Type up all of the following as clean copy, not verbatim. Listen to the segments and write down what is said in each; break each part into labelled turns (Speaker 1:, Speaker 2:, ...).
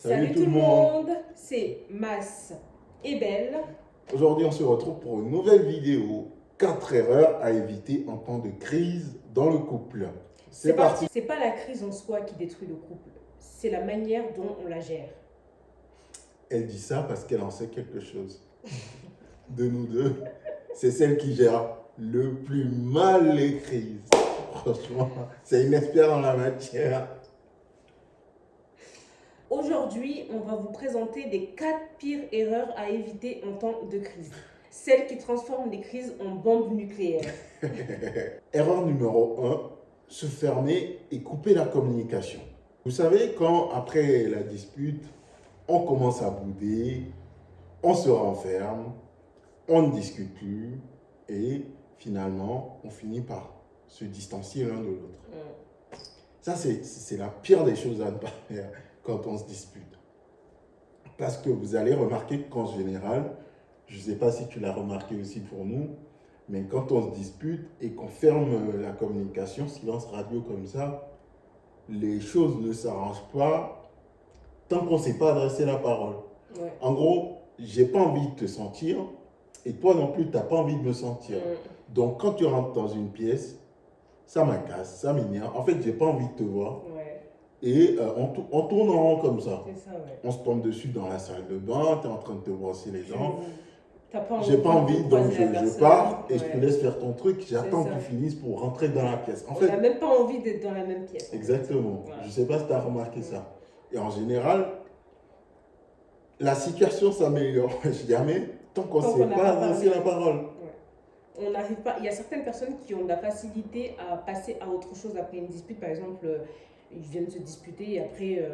Speaker 1: Salut tout le monde, c'est Mas et Belle.
Speaker 2: Aujourd'hui, on se retrouve pour une nouvelle vidéo. 4 erreurs à éviter en temps de crise dans le couple. C'est parti.
Speaker 1: C'est pas la crise en soi qui détruit le couple, c'est la manière dont on la gère.
Speaker 2: Elle dit ça parce qu'elle en sait quelque chose. De nous deux, c'est celle qui gère le plus mal les crises. Franchement, c'est une experte dans la matière.
Speaker 1: Aujourd'hui, on va vous présenter les 4 pires erreurs à éviter en temps de crise. Celles qui transforment les crises en bombes nucléaires.
Speaker 2: Erreur numéro 1, se fermer et couper la communication. Vous savez, quand après la dispute, on commence à bouder, on se renferme, on ne discute plus et finalement, on finit par se distancier l'un de l'autre. Ça, c'est la pire des choses à ne pas faire quand on se dispute. Parce que vous allez remarquer qu'en général, je ne sais pas si tu l'as remarqué aussi pour nous, mais quand on se dispute et qu'on ferme la communication, silence radio comme ça, les choses ne s'arrangent pas tant qu'on ne s'est pas adressé la parole.
Speaker 1: Ouais.
Speaker 2: En gros, j'ai pas envie de te sentir et toi non plus, tu n'as pas envie de me sentir. Donc, quand tu rentres dans une pièce, ça m'agace, ça m'énerve. En fait, j'ai pas envie de te voir.
Speaker 1: Ouais.
Speaker 2: Et on tourne en rond comme ça.
Speaker 1: C'est ça, ouais.
Speaker 2: On se tombe dessus dans la salle de bain, tu es en train de te brosser les dents.
Speaker 1: T'as pas
Speaker 2: J'ai pas envie,
Speaker 1: de
Speaker 2: donc
Speaker 1: croiser la
Speaker 2: je
Speaker 1: personne.
Speaker 2: pars et je
Speaker 1: Ouais.
Speaker 2: te laisse faire ton truc. J'attends
Speaker 1: C'est
Speaker 2: que
Speaker 1: ça.
Speaker 2: tu finisses pour rentrer dans la pièce. En
Speaker 1: On
Speaker 2: fait,
Speaker 1: n'a même pas envie d'être dans la même pièce.
Speaker 2: exactement.
Speaker 1: Ouais.
Speaker 2: Je sais pas si tu as remarqué ça. Et en général, la situation s'améliore jamais tant qu'on
Speaker 1: Tant
Speaker 2: ne
Speaker 1: qu'on
Speaker 2: s'est
Speaker 1: n'a
Speaker 2: pas
Speaker 1: pas
Speaker 2: adressé
Speaker 1: parlé.
Speaker 2: la parole.
Speaker 1: On n'arrive pas. Il y a certaines personnes qui ont de la facilité à passer à autre chose après une dispute. Par exemple, ils viennent se disputer et après,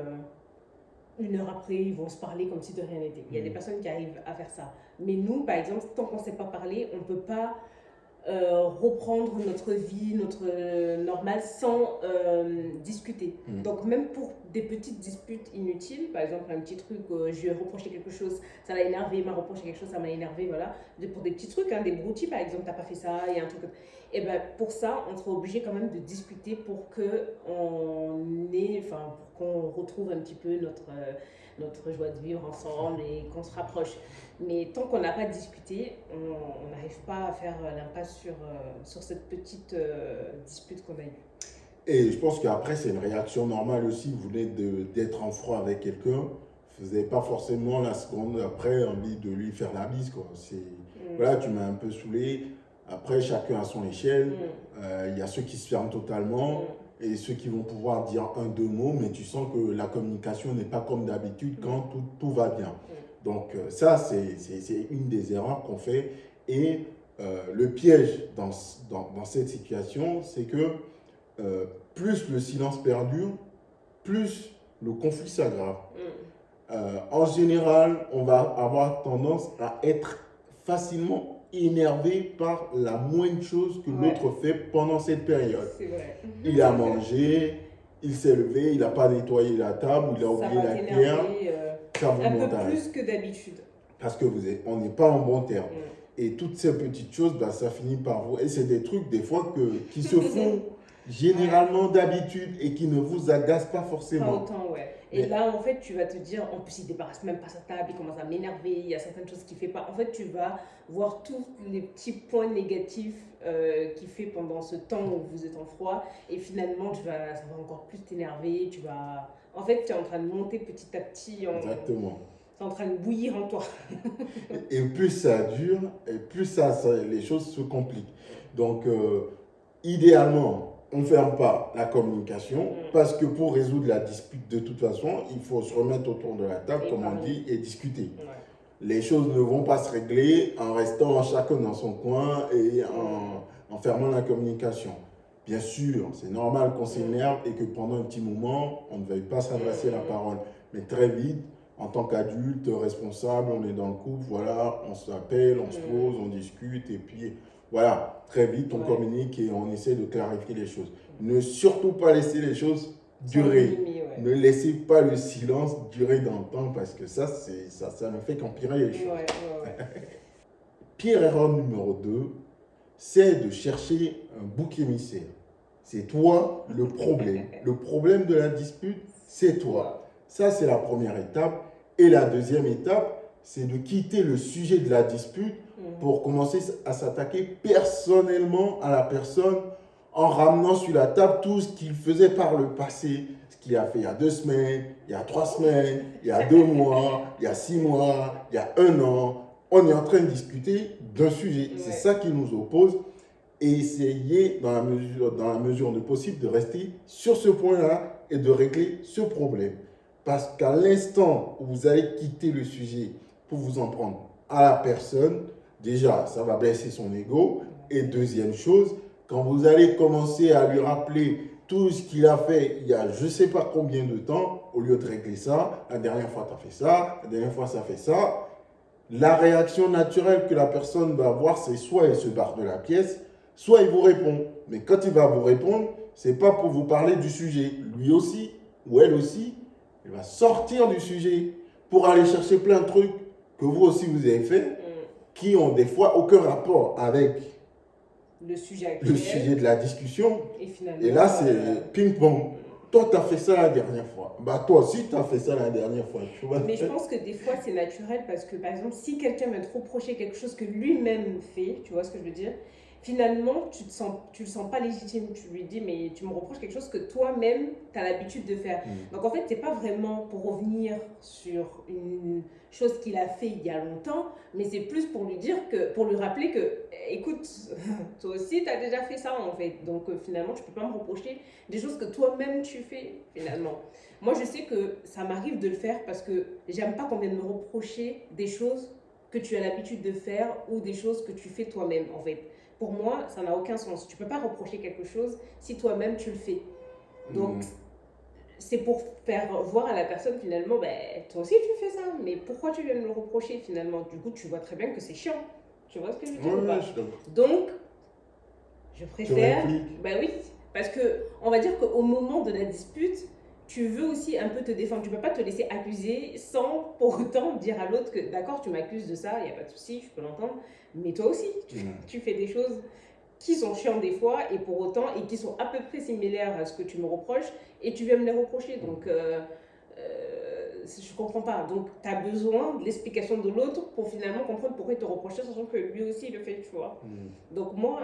Speaker 1: une heure après, ils vont se parler comme si de rien n'était. Il y a des personnes qui arrivent à faire ça. Mais nous, par exemple, tant qu'on ne s'est pas parlé, on ne peut pas reprendre notre vie, notre normal sans discuter. Donc même pour des petites disputes inutiles, par exemple un petit truc, je lui ai reproché quelque chose, ça l'a énervé, il m'a reproché quelque chose, ça m'a énervé, voilà. Pour des petits trucs, hein, des broutilles par exemple, t'as pas fait ça, il y a un truc. Et ben pour ça, on sera obligé quand même de discuter pour qu'on retrouve un petit peu notre joie de vivre ensemble et qu'on se rapproche. Mais tant qu'on n'a pas discuté, on n'arrive pas à faire l'impasse sur cette petite dispute qu'on a eue.
Speaker 2: Et je pense qu'après, c'est une réaction normale aussi. Vous venez d'être en froid avec quelqu'un. Vous n'avez pas forcément la seconde après envie de lui faire la bise, quoi. Voilà, tu m'as un peu saoulé. Après, chacun à son échelle. Il y a ceux qui se ferment totalement et ceux qui vont pouvoir dire un, deux mots, mais tu sens que la communication n'est pas comme d'habitude quand tout va bien. Donc ça, c'est une des erreurs qu'on fait. Et le piège dans cette situation, c'est que plus le silence perdure, plus le conflit s'aggrave. En général, on va avoir tendance à être facilement énervé par la moindre chose que l'autre fait pendant cette période.
Speaker 1: C'est vrai.
Speaker 2: Il a mangé, il s'est levé, il n'a pas nettoyé la table, il a oublié la cuillère. Ça vous
Speaker 1: un peu
Speaker 2: monte
Speaker 1: plus que d'habitude.
Speaker 2: Parce que on n'est pas en bon terme. Et toutes ces petites choses, ça finit par vous. Et c'est des trucs, des fois, qui se font généralement d'habitude et qui ne vous agacent pas forcément.
Speaker 1: Pas autant, ouais. Et là, en fait, tu vas te dire, en plus, il ne débarrasse même pas sa table, il commence à m'énerver, il y a certaines choses qu'il ne fait pas. En fait, tu vas voir tous les petits points négatifs qu'il fait pendant ce temps où vous êtes en froid. Et finalement, ça va encore plus t'énerver. En fait, tu es en train de monter petit à petit.
Speaker 2: Exactement.
Speaker 1: C'est en train de bouillir en toi.
Speaker 2: Et plus ça dure, et plus les choses se compliquent. Donc, idéalement, on ne ferme pas la communication parce que pour résoudre la dispute, de toute façon, il faut se remettre autour de la table, comme on dit, et discuter. Les choses ne vont pas se régler en restant chacun dans son coin et en fermant la communication. Bien sûr, c'est normal qu'on s'énerve et que pendant un petit moment, on ne veuille pas s'adresser la parole. Mais très vite, en tant qu'adulte, responsable, on est dans le couple, voilà, on s'appelle, on se pose, on discute et puis voilà, très vite on communique et on essaie de clarifier les choses. Ne surtout pas laisser les choses durer. Ne laissez pas le silence durer dans le temps parce que ça ne fait qu'empirer les choses. Pire erreur numéro 2, c'est de chercher un bouc émissaire. C'est toi le problème. Le problème de la dispute, c'est toi. Ça, c'est la première étape. Et la deuxième étape, c'est de quitter le sujet de la dispute pour commencer à s'attaquer personnellement à la personne en ramenant sur la table tout ce qu'il faisait par le passé, ce qu'il a fait il y a 2 semaines, il y a 3 semaines, il y a 2 mois, il y a 6 mois, il y a 1 an. On est en train de discuter d'un sujet. C'est ça qui nous oppose. Et essayer, dans la mesure du possible, de rester sur ce point-là et de régler ce problème. Parce qu'à l'instant où vous allez quitter le sujet pour vous en prendre à la personne, déjà, ça va blesser son ego. Et deuxième chose, quand vous allez commencer à lui rappeler tout ce qu'il a fait il y a je ne sais pas combien de temps, au lieu de régler ça, la dernière fois tu as fait ça, la dernière fois ça fait ça, la réaction naturelle que la personne va avoir, c'est soit il se barre de la pièce, soit il vous répond. Mais quand il va vous répondre, ce n'est pas pour vous parler du sujet. Lui aussi, ou elle aussi, il va sortir du sujet pour aller chercher plein de trucs que vous aussi vous avez fait, qui ont des fois aucun rapport avec
Speaker 1: le sujet
Speaker 2: de la discussion.
Speaker 1: finalement,
Speaker 2: Et là, c'est ping-pong. Toi, tu as fait ça la dernière fois. Bah, toi aussi, tu as fait ça la dernière fois. Tu vois.
Speaker 1: Mais je pense que des fois, c'est naturel parce que, par exemple, si quelqu'un vient te reprocher quelque chose que lui-même fait, tu vois ce que je veux dire, finalement, tu le sens pas légitime. Tu lui dis, mais tu me reproches quelque chose que toi-même, tu as l'habitude de faire. Donc, en fait, c'est pas vraiment pour revenir sur une chose qu'il a fait il y a longtemps, mais c'est plus pour lui dire que, pour lui rappeler que, écoute, toi aussi, tu as déjà fait ça, en fait. Donc, finalement, tu peux pas me reprocher des choses que toi-même tu fais, finalement. Moi, je sais que ça m'arrive de le faire parce que j'aime pas qu'on vienne me reprocher des choses que tu as l'habitude de faire ou des choses que tu fais toi-même, en fait. Pour moi, ça n'a aucun sens. Tu peux pas reprocher quelque chose si toi-même tu le fais. Donc, c'est pour faire voir à la personne finalement, ben, toi aussi tu fais ça, mais pourquoi tu viens me le reprocher finalement? Du coup, tu vois très bien que c'est chiant. Tu vois ce que je veux dire ou pas? Donc, je préfère. Ben oui, parce que on va dire qu'au moment de la dispute, tu veux aussi un peu te défendre. Tu ne peux pas te laisser accuser sans pour autant dire à l'autre que d'accord, tu m'accuses de ça, il n'y a pas de souci, je peux l'entendre, mais toi aussi, tu fais des choses qui sont chiantes des fois et pour autant, et qui sont à peu près similaires à ce que tu me reproches, et tu viens me les reprocher. Donc, je comprends pas. Donc, tu as besoin de l'explication de l'autre pour finalement comprendre pourquoi il te reproche, sachant que lui aussi il le fait, tu vois. Donc, moi,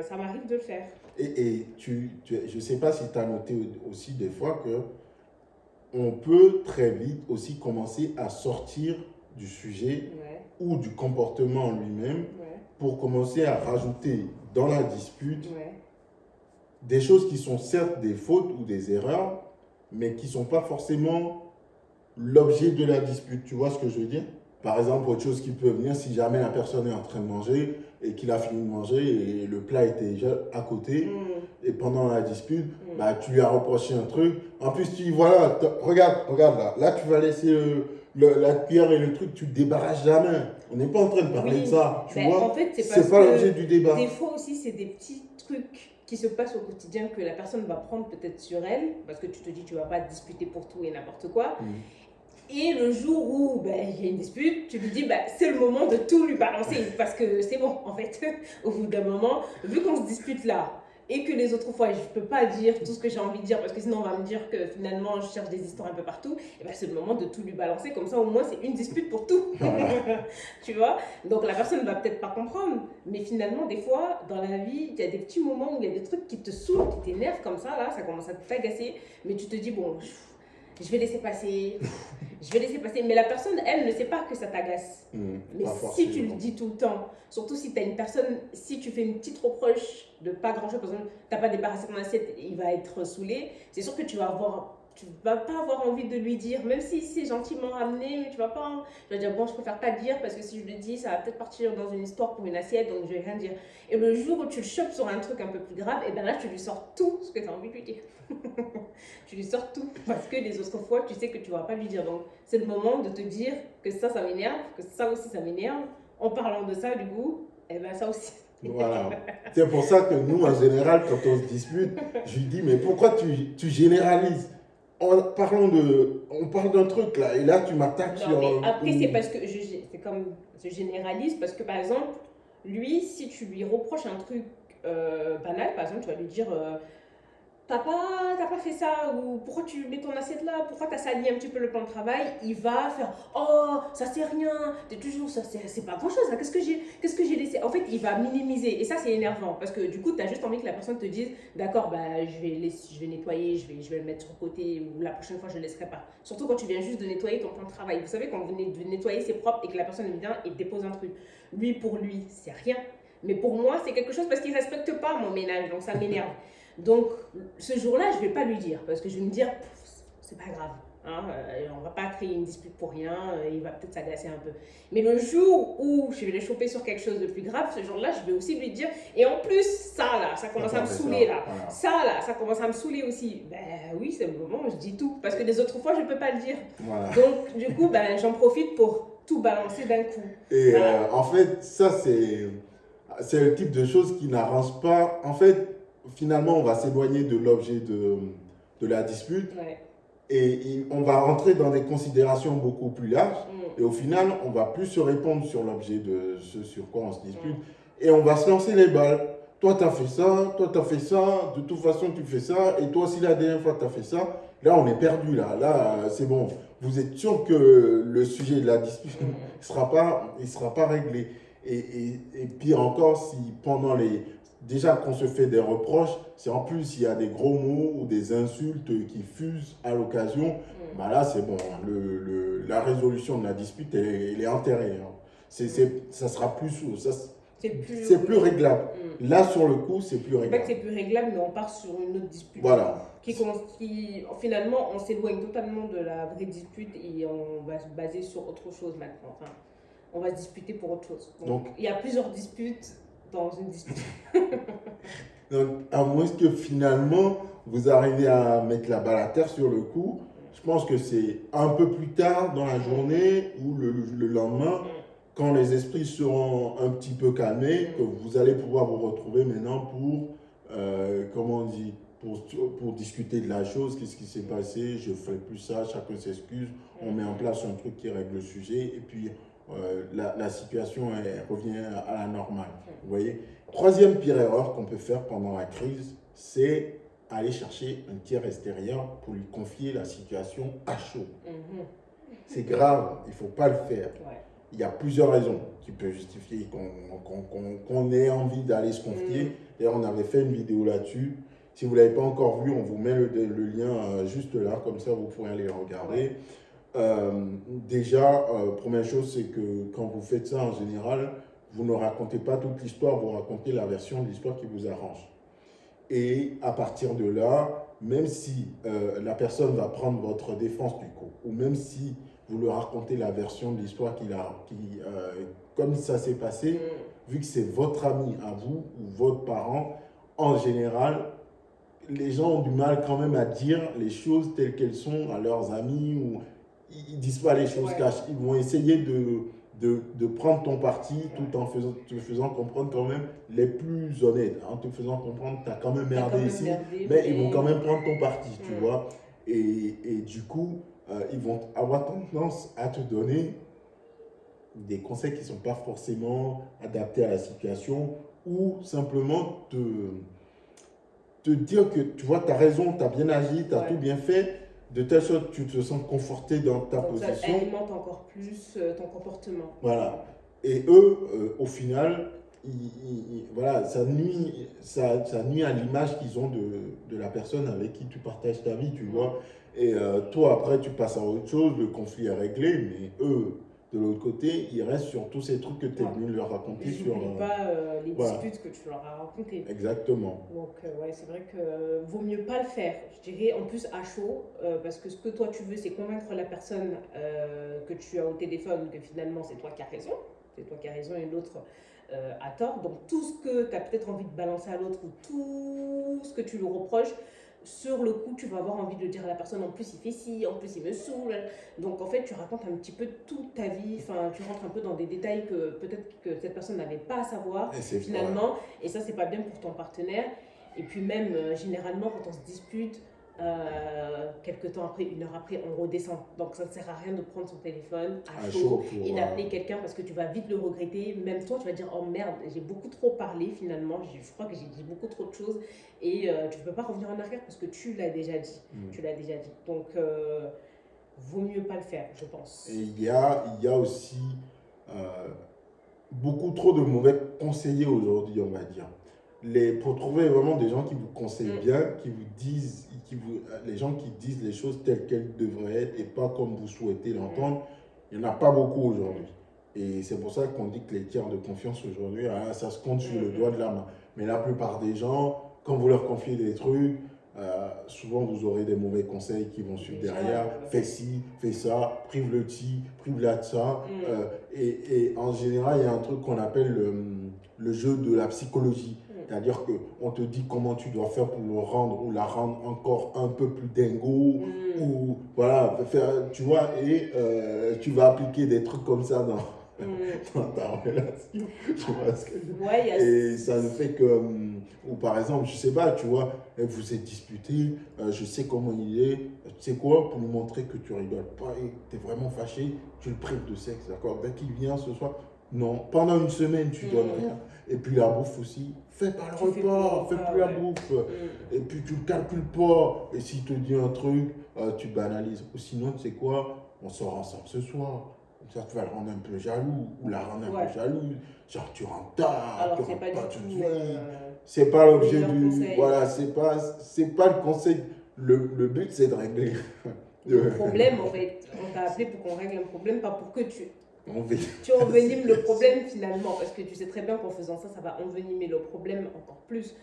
Speaker 1: ça m'arrive de le faire.
Speaker 2: Et je ne sais pas si tu as noté aussi des fois que on peut très vite aussi commencer à sortir du sujet ou du comportement lui-même pour commencer à rajouter dans la dispute des choses qui sont certes des fautes ou des erreurs, mais qui ne sont pas forcément l'objet de la dispute. Tu vois ce que je veux dire? Par exemple, autre chose qui peut venir, si jamais la personne est en train de manger et qu'il a fini de manger et le plat était déjà à côté, et pendant la dispute, bah, tu lui as reproché un truc. En plus, tu dis, voilà, regarde là. Là, tu vas laisser la cuillère et le truc, tu ne te débarrasses jamais. On n'est pas en train de parler de ça, tu vois.
Speaker 1: En fait,
Speaker 2: c'est pas l'objet du débat.
Speaker 1: Des fois aussi, c'est des petits trucs qui se passent au quotidien que la personne va prendre peut-être sur elle, parce que tu te dis, tu ne vas pas disputer pour tout et n'importe quoi. Et le jour où il y a une dispute, tu lui dis c'est le moment de tout lui balancer parce que c'est bon en fait. Au bout d'un moment, vu qu'on se dispute là et que les autres fois je peux pas dire tout ce que j'ai envie de dire parce que sinon on va me dire que finalement je cherche des histoires un peu partout, et c'est le moment de tout lui balancer, comme ça au moins c'est une dispute pour tout. Tu vois, donc la personne va peut-être pas comprendre, mais finalement des fois dans la vie il y a des petits moments où il y a des trucs qui te saoulent, qui t'énervent comme ça, là ça commence à t'agacer, mais tu te dis bon, je vais laisser passer, mais la personne, elle ne sait pas que ça t'agace. Mais si tu le dis tout le temps, surtout si tu as une personne, si tu fais une petite reproche de pas grand-chose, par exemple, tu n'as pas débarrassé ton assiette, il va être saoulé, c'est sûr que tu vas pas avoir envie de lui dire, même si c'est gentiment ramené, mais tu vas dire bon, je préfère pas dire parce que si je le dis, ça va peut-être partir dans une histoire pour une assiette, donc je vais rien dire. Et le jour où tu le chopes sur un truc un peu plus grave, et bien là tu lui sors tout ce que tu as envie de lui dire. Tu lui sors tout parce que les autres fois tu sais que tu vas pas lui dire, donc c'est le moment de te dire que ça m'énerve, que ça aussi ça m'énerve. En parlant de ça, du coup, et ben ça aussi.
Speaker 2: Voilà. C'est pour ça que nous, en général, quand on se dispute, je lui dis, mais pourquoi tu généralises? On parle d'un truc là, et là tu m'attaques sur.
Speaker 1: Mais après, c'est parce que c'est comme je généralise, parce que par exemple, lui, si tu lui reproches un truc banal, par exemple, tu vas lui dire t'as pas fait ça, ou pourquoi tu mets ton assiette là, pourquoi t'as sali un petit peu le plan de travail, il va faire oh, ça c'est rien, t'es toujours, ça c'est pas grand chose, qu'est-ce que j'ai laissé. En fait, il va minimiser, et ça c'est énervant, parce que du coup, t'as juste envie que la personne te dise d'accord, bah je vais nettoyer, je vais le mettre sur le côté, ou la prochaine fois je le laisserai pas. Surtout quand tu viens juste de nettoyer ton plan de travail. Vous savez, quand vous venez de nettoyer, c'est propre et que la personne vient et dépose un truc. Lui, pour lui, c'est rien. Mais pour moi, c'est quelque chose parce qu'il respecte pas mon ménage, donc ça m'énerve. Donc, ce jour-là, je vais pas lui dire parce que je vais me dire, c'est pas grave. Hein, on va pas créer une dispute pour rien, il va peut-être s'agacer un peu. Mais le jour où je vais les choper sur quelque chose de plus grave, ce jour-là, je vais aussi lui dire. Et en plus, ça là, ça commence à me saouler là. Voilà. Ça là, ça commence à me saouler aussi. Ben oui, c'est le moment où je dis tout. Parce que les autres fois, je peux pas le dire. Voilà. Donc, du coup, ben, j'en profite pour tout balancer d'un coup.
Speaker 2: Et voilà. En fait, ça, c'est le type de choses qui n'arrange pas. En fait, finalement, on va s'éloigner de l'objet de la dispute.
Speaker 1: Ouais.
Speaker 2: Et on va rentrer dans des considérations beaucoup plus larges. Et au final, on va plus se répondre sur l'objet de ce sur quoi on se dispute. Et on va se lancer les balles. Toi, tu as fait ça, toi, tu as fait ça, de toute façon, tu fais ça, et toi aussi, la dernière fois, tu as fait ça. Là, on est perdu, là, c'est bon. Vous êtes sûr que le sujet de la dispute ne sera pas réglé. Et pire encore, si pendant les... Déjà qu'on se fait des reproches, si en plus il y a des gros mots ou des insultes qui fusent à l'occasion, bah là c'est bon, la résolution de la dispute elle est enterrée. Hein. Ça sera plus c'est plus réglable. Là sur le coup c'est plus réglable.
Speaker 1: C'est plus réglable, mais on part sur une autre dispute.
Speaker 2: Voilà.
Speaker 1: Qui finalement on s'éloigne totalement de la vraie dispute et on va se baser sur autre chose maintenant. Enfin, on va se disputer pour autre chose. Donc il y a plusieurs disputes dans une dispute.
Speaker 2: Donc, à moins que finalement vous arriviez à mettre la balle à terre sur le coup, je pense que c'est un peu plus tard dans la journée ou le lendemain, quand les esprits seront un petit peu calmés, que vous allez pouvoir vous retrouver maintenant pour, comment on dit, pour discuter de la chose, qu'est-ce qui s'est passé, je ne ferai plus ça, chacun s'excuse, on met en place un truc qui règle le sujet et puis la situation revient à la normale. Vous voyez ? Troisième pire erreur qu'on peut faire pendant la crise, c'est aller chercher un tiers extérieur pour lui confier la situation à chaud. C'est grave, il ne faut pas le faire. Ouais. Il y a plusieurs raisons qui peuvent justifier qu'on ait envie d'aller se confier. D'ailleurs, on avait fait une vidéo là-dessus. Si vous ne l'avez pas encore vu, on vous met le lien juste là, comme ça vous pourrez aller le regarder. Déjà, première chose, c'est que quand vous faites ça en général, vous ne racontez pas toute l'histoire, vous racontez la version de l'histoire qui vous arrange. Et à partir de là, même si la personne va prendre votre défense du coup, ou même si vous lui racontez la version de l'histoire comme ça s'est passé, vu que c'est votre ami à vous ou votre parent, en général, les gens ont du mal quand même à dire les choses telles qu'elles sont à leurs amis, ou ils ne disent pas les choses cash. Ils vont essayer de prendre ton parti tout en te faisant comprendre quand même les plus honnêtes, en te faisant comprendre que tu as quand même merdé ici, mais ils vont quand même prendre ton parti, tu vois. Et du coup, ils vont avoir tendance à te donner des conseils qui ne sont pas forcément adaptés à la situation, ou simplement te dire que tu vois, tu as raison, tu as bien agi, tu as tout bien fait, de telle sorte que tu te sens conforté dans ta position.
Speaker 1: Ça alimente encore plus ton comportement.
Speaker 2: Voilà. Et eux, au final, voilà, ça nuit à l'image qu'ils ont de la personne avec qui tu partages ta vie, tu vois. Et toi, après, tu passes à autre chose, le conflit est réglé, mais eux, de l'autre côté, ils restent sur tous ces trucs que tu es venu leur raconter.
Speaker 1: Ils n'oublient pas les disputes que tu leur as racontées.
Speaker 2: Exactement.
Speaker 1: Donc, ouais, c'est vrai que vaut mieux pas le faire. Je dirais en plus à chaud, parce que ce que toi tu veux, c'est convaincre la personne que tu as au téléphone que finalement c'est toi qui as raison. C'est toi qui as raison et l'autre a tort. Donc, tout ce que tu as peut-être envie de balancer à l'autre ou tout ce que tu lui reproches, sur le coup, tu vas avoir envie de dire à la personne, en plus il fait ci, en plus il me saoule. Donc en fait, tu racontes un petit peu toute ta vie, enfin, tu rentres un peu dans des détails que peut-être que cette personne n'avait pas à savoir finalement. Et ça, c'est pas bien pour ton partenaire. Et puis même, généralement, quand on se dispute, quelques temps après, une heure après, on redescend. Donc ça ne sert à rien de prendre son téléphone à
Speaker 2: À
Speaker 1: chaud
Speaker 2: chaud
Speaker 1: et
Speaker 2: pour.
Speaker 1: d'appeler quelqu'un parce que tu vas vite le regretter. Même toi, tu vas dire, oh merde, j'ai beaucoup trop parlé finalement, je crois que j'ai dit beaucoup trop de choses et tu ne peux pas revenir en arrière parce que tu l'as déjà dit. Tu l'as déjà dit. Donc, vaut mieux pas le faire, je pense.
Speaker 2: Et il y a aussi euh, beaucoup trop de mauvais conseillers aujourd'hui, on va dire. Pour trouver vraiment des gens qui vous conseillent bien, qui vous disent, les gens qui disent les choses telles qu'elles devraient être et pas comme vous souhaitez l'entendre, il n'y en a pas beaucoup aujourd'hui. Et c'est pour ça qu'on dit que les tiers de confiance aujourd'hui, ça se compte sur le doigt de la main. Mais la plupart des gens, quand vous leur confiez des trucs, souvent vous aurez des mauvais conseils qui vont suivre derrière. Fais ci, fais ça, prive le ci, prive là de ça. Et en général, il y a un truc qu'on appelle le jeu de la psychologie. C'est-à-dire qu'on te dit comment tu dois faire pour le rendre ou la rendre encore un peu plus dingo. Ou voilà, tu vois, et tu vas appliquer des trucs comme ça dans ta relation. Tu vois ce que je veux dire?
Speaker 1: Ouais,
Speaker 2: Et ça ne fait que, ou par exemple, je sais pas, tu vois, vous êtes disputé, je sais comment il est, tu sais quoi, pour lui montrer que tu rigoles pas et que tu es vraiment fâché, tu le prives de sexe, d'accord? Dès qu'il vient ce soir, non, pendant une semaine, tu donnes rien. Et puis la bouffe aussi, fais pas le repas, fais plus la bouffe. Et puis tu le calcules pas. Et s'il te dit un truc, tu banalises. Ou sinon, tu sais quoi, on sort ensemble ce soir. Ça, tu vas le rendre un peu jaloux ou la rendre un peu jalouse. Genre, tu rentres tard,
Speaker 1: alors
Speaker 2: tu
Speaker 1: c'est
Speaker 2: rentres
Speaker 1: pas
Speaker 2: pas
Speaker 1: du
Speaker 2: tout de
Speaker 1: tout
Speaker 2: suite. C'est pas l'objet
Speaker 1: meilleur
Speaker 2: du.
Speaker 1: conseil.
Speaker 2: Voilà, c'est pas le conseil. Le but, c'est de régler.
Speaker 1: Le problème, en fait, on t'a appelé pour qu'on règle un problème, pas pour que
Speaker 2: On veut.
Speaker 1: tu envenimes le problème finalement. Parce que tu sais très bien qu'en faisant ça, ça va envenimer le problème encore plus.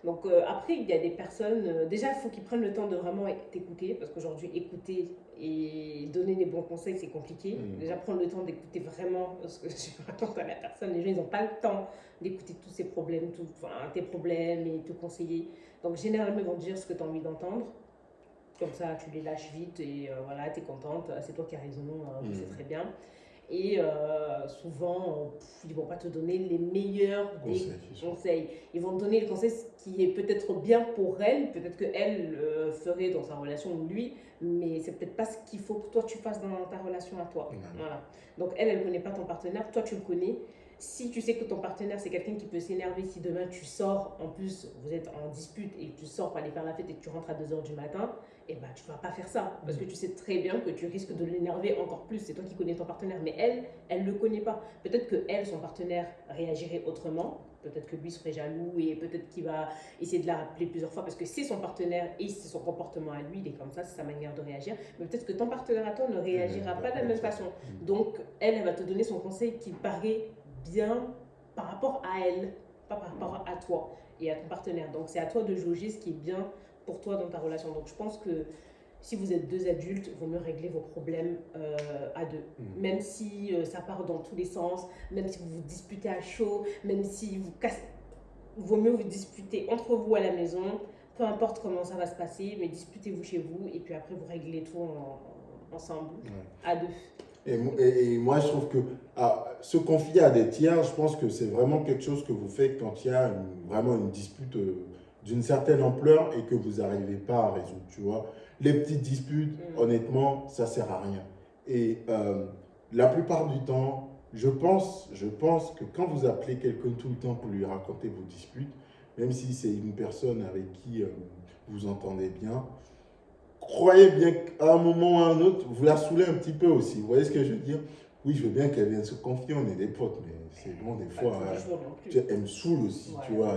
Speaker 1: Donc après, il y a des personnes, déjà il faut qu'ils prennent le temps de vraiment t'écouter, parce qu'aujourd'hui, écouter et donner des bons conseils, c'est compliqué. Déjà prendre le temps d'écouter vraiment ce que tu racontes à la personne. Les gens, ils n'ont pas le temps d'écouter tous ces problèmes, tes problèmes et te conseiller. Donc généralement, ils vont te dire ce que tu as envie d'entendre. Comme ça, tu les lâches vite et voilà, tu es contente, c'est toi qui as raison, je sais très bien. Et souvent, ils ne vont pas te donner les meilleurs des conseils. Ils vont te donner le conseil qui est peut-être bien pour elle, peut-être qu'elle ferait dans sa relation ou lui, mais c'est peut-être pas ce qu'il faut que toi tu fasses dans ta relation à toi. Voilà. Donc elle ne connaît pas ton partenaire, toi tu le connais. Si tu sais que ton partenaire c'est quelqu'un qui peut s'énerver, si demain tu sors, en plus vous êtes en dispute et tu sors pour aller faire la fête et que tu rentres à 2h du matin, eh ben, tu ne vas pas faire ça. Parce que tu sais très bien que tu risques de l'énerver encore plus. C'est toi qui connais ton partenaire. Mais elle ne le connaît pas. Peut-être que elle, son partenaire, réagirait autrement. Peut-être que lui serait jaloux et peut-être qu'il va essayer de la rappeler plusieurs fois parce que c'est son partenaire et c'est son comportement à lui. Il est comme ça, c'est sa manière de réagir. Mais peut-être que ton partenaire à toi ne réagira pas de la même façon. Donc, elle va te donner son conseil qui paraît bien par rapport à elle, pas par rapport à toi et à ton partenaire. Donc, c'est à toi de jauger ce qui est bien pour toi dans ta relation. Donc je pense que si vous êtes deux adultes, il vaut mieux régler vos problèmes à deux. Même si ça part dans tous les sens, même si vous vous disputez à chaud, même si vous cassez, il vaut mieux vous disputer entre vous à la maison, peu importe comment ça va se passer, mais disputez-vous chez vous et puis après vous réglez tout ensemble, à deux.
Speaker 2: Et moi, je trouve que se confier à des tiers, je pense que c'est vraiment quelque chose que vous faites quand il y a vraiment une dispute d'une certaine ampleur et que vous n'arrivez pas à résoudre, tu vois. Les petites disputes, honnêtement, ça ne sert à rien. Et la plupart du temps, je pense que quand vous appelez quelqu'un tout le temps pour lui raconter vos disputes, même si c'est une personne avec qui vous entendez bien, croyez bien qu'à un moment ou à un autre, vous la saoulez un petit peu aussi. Vous voyez ce que je veux dire? Oui, je veux bien qu'elle vienne se confier, on est des potes, mais c'est bon, des fois, elle me saoule aussi, tu vois.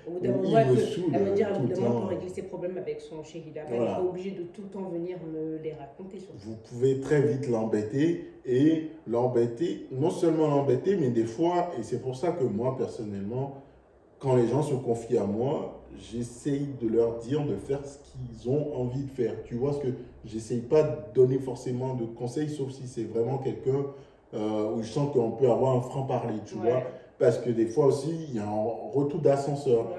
Speaker 1: Au bout d'un moment, elle va dire à bout d'un moment pour régler ses problèmes avec son chéri. Elle n'est pas obligée de tout le temps venir me les raconter.
Speaker 2: Vous pouvez très vite l'embêter et l'embêter, non seulement l'embêter, mais des fois, et c'est pour ça que moi, personnellement, quand les gens se confient à moi, j'essaye de leur dire de faire ce qu'ils ont envie de faire. Tu vois ce que j'essaye pas de donner forcément de conseils, sauf si c'est vraiment quelqu'un où je sens qu'on peut avoir un franc-parler, tu vois. Parce que des fois aussi, il y a un retour d'ascenseur.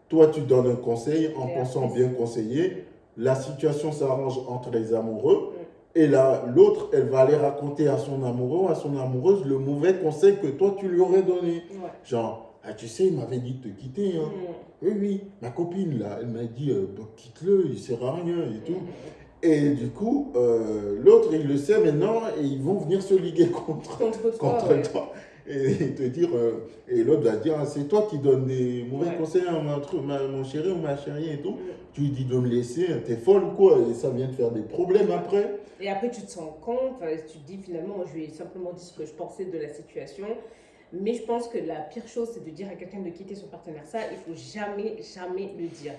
Speaker 2: Toi, tu donnes un conseil en pensant bien conseiller. La situation s'arrange entre les amoureux. Et là, l'autre, elle va aller raconter à son amoureux, à son amoureuse, le mauvais conseil que toi, tu lui aurais donné. Genre, Ah, tu sais, il m'avait dit de te quitter. Hein. Oui, oui. Ma copine, là, elle m'a dit, bah, quitte-le, il ne sert à rien et tout. Et du coup, l'autre, il le sait maintenant et ils vont venir se liguer contre toi. Et te dire, et l'autre va dire, ah, c'est toi qui donnes des mauvais conseils à mon chéri ou ma chérie et tout. Tu lui dis de me laisser, t'es folle ou quoi? Et ça vient de faire des problèmes après.
Speaker 1: Et après, tu te sens compte, tu te dis finalement, moi je lui ai simplement dit ce que je pensais de la situation. Mais je pense que la pire chose, c'est de dire à quelqu'un de quitter son partenaire. Ça, il faut jamais, jamais le dire.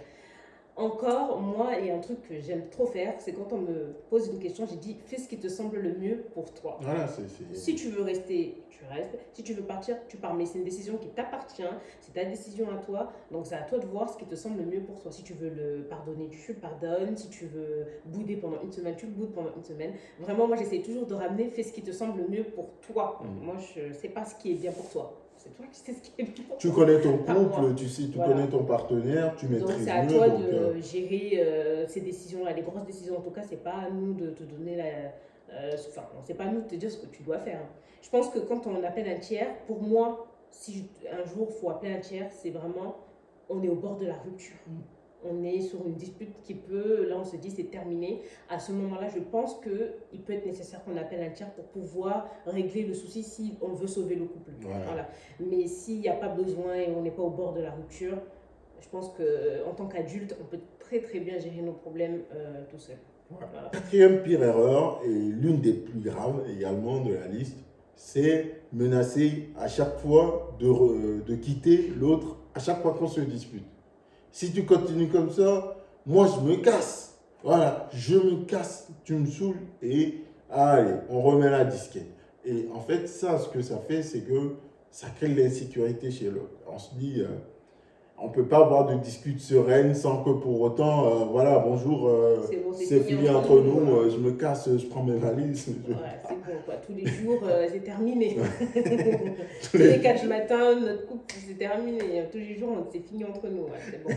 Speaker 1: Encore, moi, il y a un truc que j'aime trop faire, c'est quand on me pose une question, j'ai dit, fais ce qui te semble le mieux pour toi.
Speaker 2: Voilà,
Speaker 1: Si tu veux rester, tu restes. Si tu veux partir, tu pars. Mais c'est une décision qui t'appartient, c'est ta décision à toi. Donc c'est à toi de voir ce qui te semble le mieux pour toi. Si tu veux le pardonner, tu le pardonnes. Si tu veux bouder pendant une semaine, tu le boudes pendant une semaine. Vraiment, moi, j'essaie toujours de ramener, fais ce qui te semble le mieux pour toi. Moi, je ne sais pas ce qui est bien pour toi. C'est toi qui sais ce qui est bien.
Speaker 2: Tu connais ton couple, tu sais, tu connais ton partenaire, tu maîtrises mieux.
Speaker 1: Donc c'est à toi de gérer ces décisions-là. Les grosses décisions, en tout cas, c'est pas à nous de te donner c'est pas à nous de te dire ce que tu dois faire. Je pense que quand on appelle un tiers, pour moi, si un jour il faut appeler un tiers, c'est vraiment, on est au bord de la rupture. On est sur une dispute qui peut, là on se dit c'est terminé. À ce moment-là, je pense qu'il peut être nécessaire qu'on appelle un tiers pour pouvoir régler le souci si on veut sauver le couple. Voilà. Mais s'il n'y a pas besoin et on n'est pas au bord de la rupture, je pense qu'en tant qu'adulte, on peut très très bien gérer nos problèmes tout seul.
Speaker 2: Voilà. Quatrième pire erreur, et l'une des plus graves également de la liste, c'est menacer à chaque fois de quitter l'autre à chaque fois qu'on se dispute. Si tu continues comme ça, moi je me casse. Voilà, je me casse, tu me saoules et allez, on remet la disquette. Et en fait, ça, ce que ça fait, c'est que ça crée de l'insécurité chez l'autre. On se dit, on ne peut pas avoir de dispute sereine sans que pour autant, voilà, bonjour, c'est fini entre nous, je me casse, je prends mes valises.
Speaker 1: Ouais, c'est bon, quoi. Tous les jours, c'est terminé. Tous les 4 matins, notre couple, c'est terminé. Tous les jours, c'est fini entre nous, ouais, c'est bon.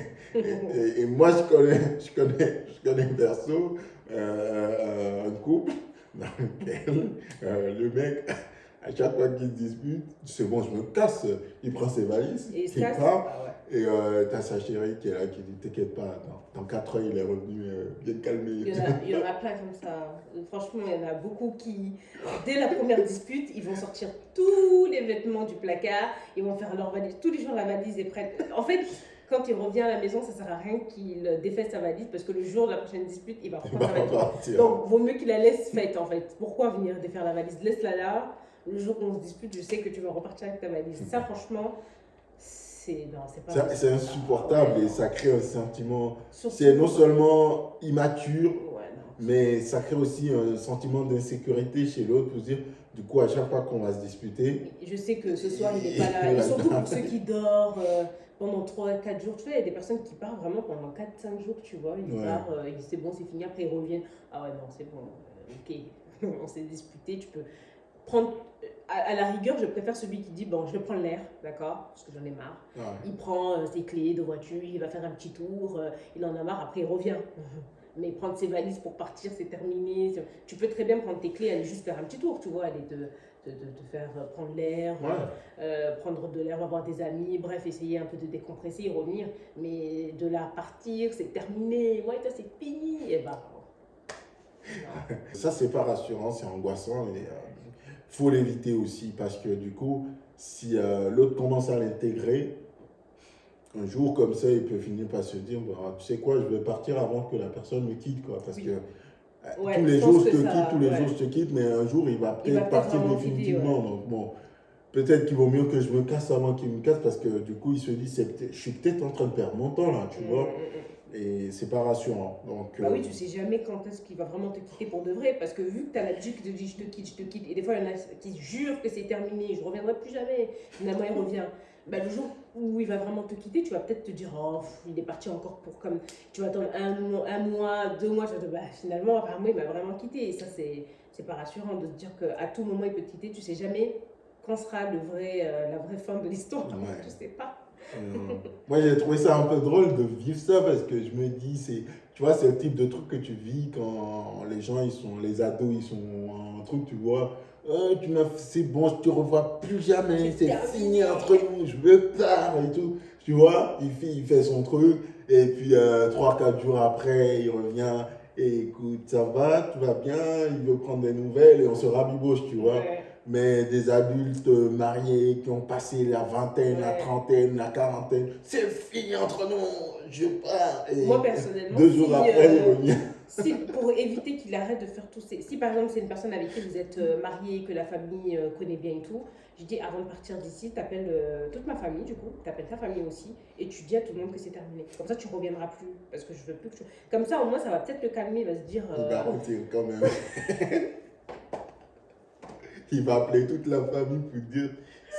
Speaker 2: et moi, je connais perso un couple dans lequel le mec, à chaque fois qu'il se dispute, c'est bon, je me casse, il prend ses valises, il part. Et t'as sa chérie qui est là, qui dit t'inquiète pas, dans 4 heures il est revenu bien calmé.
Speaker 1: Il y en a plein comme ça. Franchement, il y en a beaucoup qui, dès la première dispute, ils vont sortir tous les vêtements du placard, ils vont faire leur valise. Tous les jours, la valise est prête. En fait, quand il revient à la maison, ça ne sert à rien qu'il défasse sa valise parce que le jour de la prochaine dispute, il va prendre sa valise. Donc, vaut mieux qu'il la laisse faite en fait. Pourquoi venir défaire la valise? Laisse-la là. Le jour où on se dispute, je sais que tu vas repartir avec ta valise. Ça, franchement.
Speaker 2: C'est insupportable et ça crée un sentiment. C'est non seulement immature, mais ça crée aussi un sentiment d'insécurité chez l'autre pour se dire, du coup, à chaque fois qu'on va se disputer.
Speaker 1: Je sais que ce soir, il n'est pas là. Et surtout pour ceux qui dorment pendant 3-4 jours. Tu vois, il y a des personnes qui partent vraiment pendant 4-5 jours, tu vois. Ils partent, ils disent c'est bon, c'est fini. Après, ils reviennent. Ah ouais, non, c'est bon, ok, on s'est disputé. Tu peux prendre. À la rigueur, je préfère celui qui dit bon, je vais prendre l'air, d'accord, parce que j'en ai marre. Il prend ses clés de voiture, il va faire un petit tour, il en a marre, après il revient. Mais prendre ses valises pour partir, c'est terminé. Tu peux très bien prendre tes clés, aller juste faire un petit tour, tu vois, aller te faire prendre l'air, prendre de l'air, avoir des amis, bref, essayer un peu de décompresser et revenir. Mais de là partir, c'est terminé, ouais, c'est fini, et bah.
Speaker 2: Ça, c'est pas rassurant, c'est angoissant. Et, faut l'éviter aussi parce que du coup, si l'autre commence à l'intégrer, un jour comme ça, il peut finir par se dire bah, tu sais quoi, je vais partir avant que la personne me quitte, quoi, parce que tous les jours je te quitte, mais un jour il va peut-être partir définitivement. Donc bon, peut-être qu'il vaut mieux que je me casse avant qu'il me casse parce que du coup il se dit je suis peut-être en train de perdre mon temps là, tu vois. Et c'est pas rassurant. Donc,
Speaker 1: bah oui, tu sais jamais quand est-ce qu'il va vraiment te quitter pour de vrai. Parce que vu que tu as l'habitude qui te dit je te quitte, et des fois il y en a qui jurent que c'est terminé, je ne reviendrai plus jamais. Finalement, il revient. Bah, le jour où il va vraiment te quitter, tu vas peut-être te dire oh, il est parti encore pour comme. Tu vas attendre un mois, 2 mois, tu vas te dire bah, finalement, apparemment, il m'a vraiment quitté. Et ça, c'est pas rassurant de se dire qu'à tout moment, il peut te quitter. Tu sais jamais quand sera la vraie fin de l'histoire. Tu sais pas.
Speaker 2: Moi j'ai trouvé ça un peu drôle de vivre ça parce que je me dis tu le type de truc que tu vis quand les gens les ados ils sont en truc, tu vois, c'est bon, je te revois plus jamais, c'est
Speaker 1: terminé.
Speaker 2: fini entre nous, je me pars et tout. Tu vois, il fait son truc, et puis 3-4 jours après, il revient, et écoute, ça va, tout va bien, il veut prendre des nouvelles, et on se rabiboche, tu vois.
Speaker 1: Ouais.
Speaker 2: Mais des adultes mariés qui ont passé la vingtaine, la
Speaker 1: Ouais.
Speaker 2: trentaine, la quarantaine, c'est fini entre nous, je pars. Et
Speaker 1: Moi, personnellement,
Speaker 2: 2 jours après, il revient.
Speaker 1: pour éviter qu'il arrête de faire tous ces... Si par exemple c'est une personne avec qui vous êtes marié, que la famille connaît bien et tout, je dis avant de partir d'ici, t'appelles toute ma famille du coup, t'appelles ta famille aussi, et tu dis à tout le monde que c'est terminé. Comme ça tu reviendras plus, parce que je veux plus que tu... Comme ça au moins ça va peut-être le calmer, il va se dire...
Speaker 2: Il va retirer quand même. Il va appeler toute la famille pour dire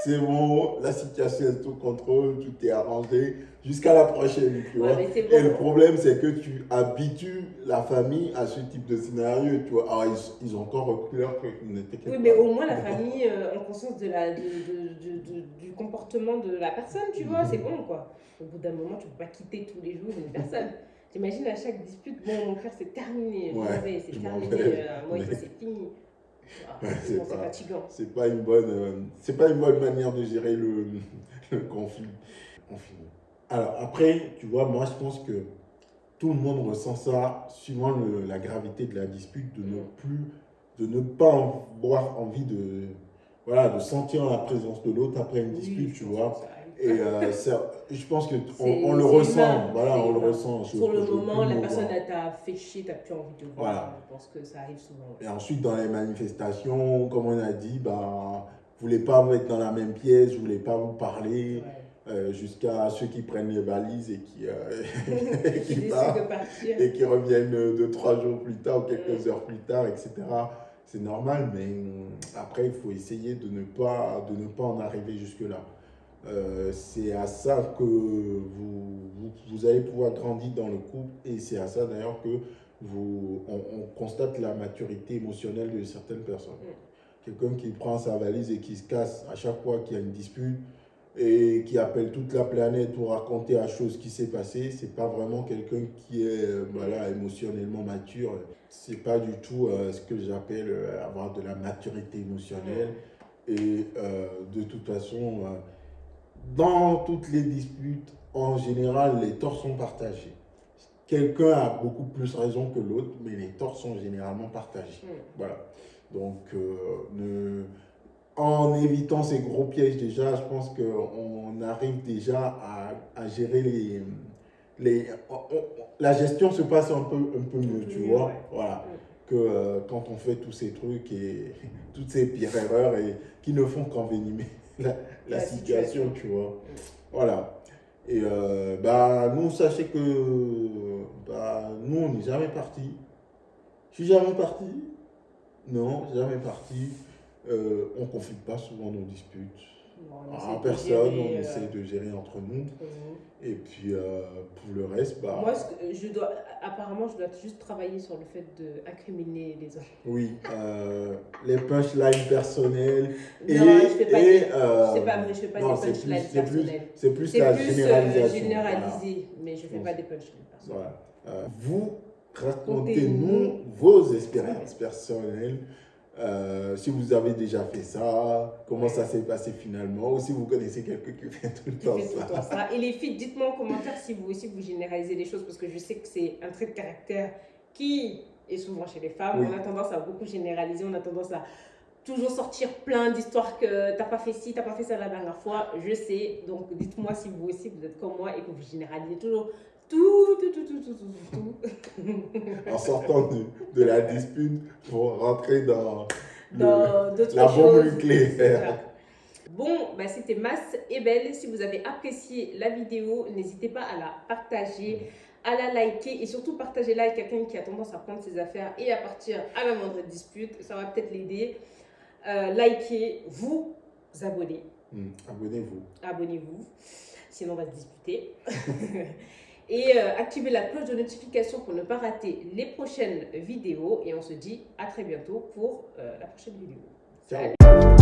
Speaker 2: c'est bon, la situation est sous contrôle, tout est arrangé, jusqu'à la prochaine, tu
Speaker 1: Ouais,
Speaker 2: vois.
Speaker 1: mais c'est bon.
Speaker 2: Et le problème, c'est que tu habitues la famille à ce type de scénario, tu vois. Alors, ils ont encore repris leur truc, ne t'inquiète
Speaker 1: Oui,
Speaker 2: pas.
Speaker 1: mais au moins la famille en conscience du comportement de la personne, tu vois, c'est bon quoi. Au bout d'un moment, tu peux pas quitter tous les jours une personne. T'imagines à chaque dispute, bon, mon frère, c'est terminé, je m'en
Speaker 2: Ouais,
Speaker 1: vais, c'est
Speaker 2: je m'en
Speaker 1: terminé,
Speaker 2: vais.
Speaker 1: moi et toi, c'est fini. Ah,
Speaker 2: Ouais,
Speaker 1: c'est bon, c'est fatigant.
Speaker 2: c'est pas une bonne manière de gérer le conflit. On finit. Alors après, tu vois, moi je pense que tout le monde ressent ça suivant la gravité de la dispute, de ne pas avoir envie de, voilà, de sentir la présence de l'autre après une dispute,
Speaker 1: Oui,
Speaker 2: tu
Speaker 1: je pense
Speaker 2: vois.
Speaker 1: que ça arrive.
Speaker 2: Et je pense qu'on
Speaker 1: C'est
Speaker 2: on le ressent,
Speaker 1: humain,
Speaker 2: voilà,
Speaker 1: c'est
Speaker 2: on le
Speaker 1: humain.
Speaker 2: ressent.
Speaker 1: Sur le
Speaker 2: Je veux
Speaker 1: moment,
Speaker 2: plus
Speaker 1: la
Speaker 2: me
Speaker 1: personne
Speaker 2: voir.
Speaker 1: elle t'a fait chier, t'as plus envie de voir.
Speaker 2: Voilà.
Speaker 1: Je pense que ça arrive souvent.
Speaker 2: Et ensuite, dans les manifestations, comme on a dit, bah, vous ne voulez pas vous être dans la même pièce, vous ne voulez pas vous parler, jusqu'à ceux qui prennent les valises et qui,
Speaker 1: Qui
Speaker 2: qui
Speaker 1: décide
Speaker 2: partent
Speaker 1: de partir.
Speaker 2: et qui reviennent 2-3 jours plus tard ou quelques heures plus tard, etc. C'est normal, mais après, il faut essayer de ne pas en arriver jusque-là. C'est à ça que vous allez pouvoir grandir dans le couple, et c'est à ça d'ailleurs que on constate la maturité émotionnelle de certaines personnes. Quelqu'un qui prend sa valise et qui se casse à chaque fois qu'il y a une dispute et qui appelle toute la planète pour raconter la chose qui s'est passée, c'est pas vraiment quelqu'un qui est voilà, émotionnellement mature. C'est pas du tout ce que j'appelle avoir de la maturité émotionnelle. Et de toute façon, dans toutes les disputes, en général, les torts sont partagés. Quelqu'un a beaucoup plus raison que l'autre, mais les torts sont généralement partagés. Voilà. Donc, en évitant ces gros pièges déjà, je pense qu'on arrive déjà à gérer la gestion se passe un peu mieux, tu vois.
Speaker 1: Ouais.
Speaker 2: Voilà. Que quand on fait tous ces trucs et toutes ces pires erreurs et qui ne font qu'envenimer la situation, tu vois. Voilà. Et bah, nous, sachez que bah, nous, on n'est jamais parti. Je suis jamais parti. Non, jamais parti. On ne confie pas souvent nos disputes.
Speaker 1: Non,
Speaker 2: à personne, on essaie de gérer entre nous. Et puis, pour le reste, bah...
Speaker 1: Moi, apparemment, je dois juste travailler sur le fait d'incriminer les autres.
Speaker 2: Oui, les punchlines personnelles.
Speaker 1: Non, je fais pas c'est pas vrai, je fais pas des punchlines personnelles.
Speaker 2: C'est plus la généralisation.
Speaker 1: Généralisé,
Speaker 2: Voilà.
Speaker 1: mais je fais pas des punchlines personnelles.
Speaker 2: Voilà. Vous, racontez-nous vos expériences personnelles. Si vous avez déjà fait ça, comment ça s'est passé finalement, ou si vous connaissez quelqu'un qui fait tout le temps ça.
Speaker 1: Et les filles, dites-moi en commentaire si vous aussi vous généralisez les choses, parce que je sais que c'est un trait de caractère qui est souvent chez les femmes. Oui. On a tendance à beaucoup généraliser, on a tendance à toujours sortir plein d'histoires que t'as pas fait ci, t'as pas fait ça la dernière fois. Je sais, donc dites-moi si vous aussi vous êtes comme moi et que vous généralisez toujours tout.
Speaker 2: En sortant de la dispute pour rentrer dans
Speaker 1: la
Speaker 2: bombe nucléaire.
Speaker 1: Bon, bah c'était Mas et Belle. Si vous avez apprécié la vidéo, n'hésitez pas à la partager, à la liker et surtout partagez-la avec quelqu'un qui a tendance à prendre ses affaires et à partir à la moindre dispute. Ça va peut-être l'aider. Likez, vous abonnez. Abonnez-vous. Sinon on va se disputer. Et activez la cloche de notification pour ne pas rater les prochaines vidéos. Et on se dit à très bientôt pour la prochaine vidéo.
Speaker 2: Ciao.